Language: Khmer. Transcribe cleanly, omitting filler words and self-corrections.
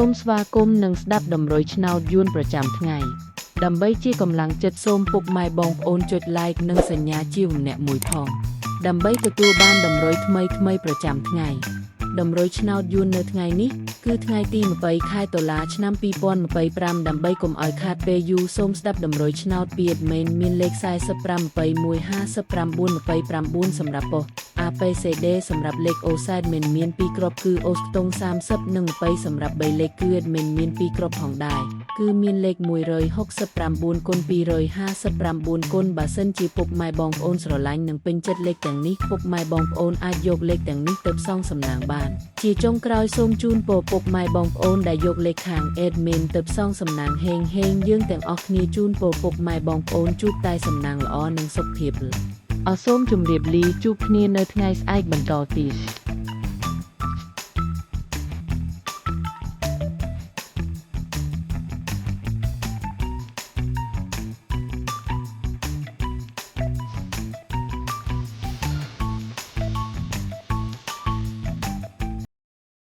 សូមស្វាគមន៍និងស្ដាប់តម្រុយឆ្នោតយួនប្រចាំថ្ងៃដើម្បីជាកម្លាំងចិត្តសូមពុកម៉ែបងប្អូនចុច like និងសញ្ញាជាម្នាក់មួយផងដើម្បីទទួលបានតម្រុយថ្មីប្រចាំថ្ងៃតម្រុយឆ្នោតយួននៅថ្ងៃនេះគឺថ្ងៃទី20ខែតុលាឆ្នាំ2025ដើម្បីកុំឲ្យខាតពេលយូរសូមស្ដាប់តម្រុយឆ្នោតពី admin មានលេខ45 21 59 29សម្រាប់ប៉ុស្តិ៍ ABCD សម្រាប់លេខ OSAD មាន2គ្រាប់គឺ OS ខ្ទង់30និង20សម្រាប់3លេខគឺ admin មាន2គ្រាប់ផងដែរគឺមានលេខ169គុណ259គុណបើសិនជាពុកម៉ែបងប្អូនស្រឡាញ់និងពេញចិត្តលេខទាំងនេះពុកម៉ែបងប្អូនអាចយកលេខទាំងនេះទៅផ្សងសំណាងបានជាចុងក្រោយសូមជូនពរពុកម៉ែបងប្អូនដែលយកលេខខាង admin ទៅផ្សងសំណាងហេងយើងទាំងអស់គ្នាជូនពរពុកម៉ែបងប្អូនជួបតែសំណាងល្អនិងសុខភាពសូមជម្រាបលាជួបគ្នានៅថ្ងៃស្អែកបន្តទៀត